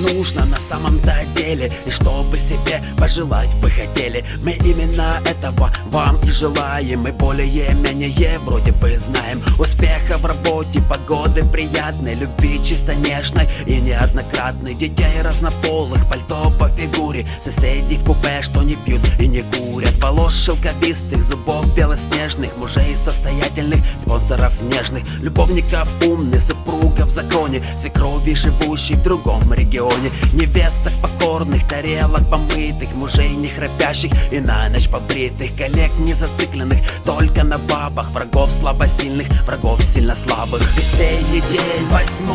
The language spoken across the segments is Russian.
нужно на самом-то деле, и чтобы себе пожелать вы хотели. Мы именно этого вам и желаем. Мы более-менее вроде бы знаем успеха в работе, погоды приятной, любви чисто нежной и неоднократной, детей разнополых, пальто по фигуре, соседей в купе, что не пьют и не курят, волос шелковистых, зубов белоснежных, мужей состоятельных, спонсоров нежных, любовников умных, супругов в законе, свекрови, живущих в другом регионе, невесток покорных, тарелок помытых, мужей не храпящих и на ночь побритых, коллег не зацикленных только на бабах, врагов слабосильных, врагов сильно слабых. Весенний день 8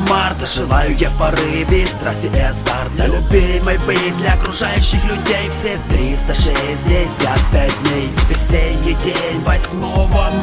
марта желаю я порыве, страсти и азарта, любимой быть для окружающих людей все 365 дней. Весенний день 8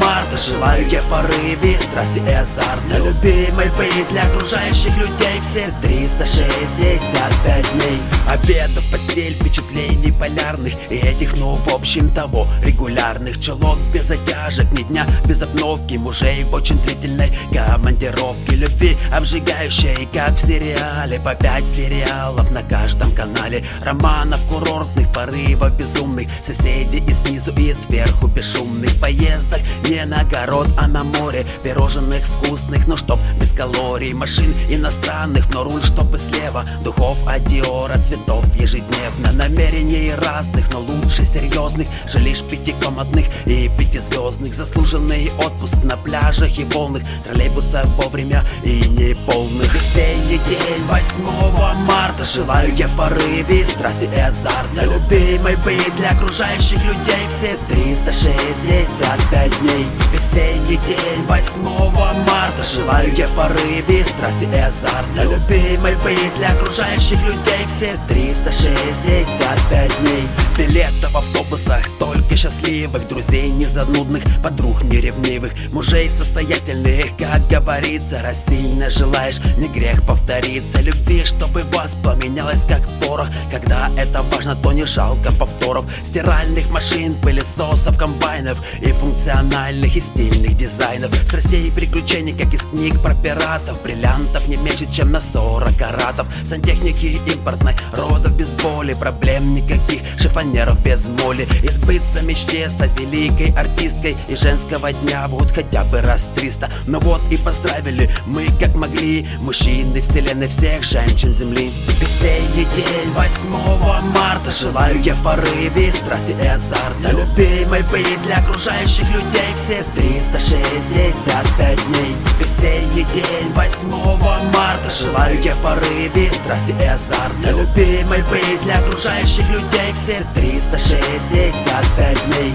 марта желаю я порыве, страсти и азарта, любимой быть для окружающих людей все 365 дней. Обеда в постель, впечатлений полярных и этих, ну в общем того, регулярных, чулок без затяжек, ни дня без обновки, мужей в очень длительной командировке, любви обжигающей, как в сериале, по 5 сериалов на каждом канале, романов курортных, порывов безумных, соседей и снизу и сверху бесшумных, поездок не на огород, а на море, пирожных вкусных, но чтоб без калорий, машин иностранных, но руль чтобы слева, духов от Диора, цветов ежедневно, намерений разных, но лучше серьезных, жилищ пятикомнатных и пятизвездных, заслуженный отпуск на пляжах и волнах, троллейбусов вовремя и не полных. Весенний день 8 марта желаю я порыве, страсти и азарта, любимой быть для окружающих людей все 365 дней. Весенний день 8 марта желаю я порыве, страсти и азарта, любимой быть для окружающих людей все 365 дней. Билетов в автобусах только счастливых, друзей не занудных, подруг не ревнивых, мужей состоятельных, как говорится, раз сильно желаешь, не грех повториться, любви, чтобы вас поменялось как порох, когда это важно, то не жалко повторов, стиральных машин, пылесосов, комбайнов и функциональных и стильных дизайнов, страстей и приключений, как из книг про пиратов, бриллиантов не меньше, чем на 40 каратов, сантехники импортной, родов без боли, проблем никаких, шифонеров без моли, избыться мечте, стать великой артисткой, и женского дня будет хотя бы раз 300. Ну вот и поздравили мы как могли, мужчины вселенной всех женщин земли. Весенний день 8 марта желаю я порыве, страсти и азарта, любимой быть для окружающих людей все 365 дней. Весенний день 8 марта желаю я порыве, страсти и азарта, любимой быть для окружающих людей все 365 дней.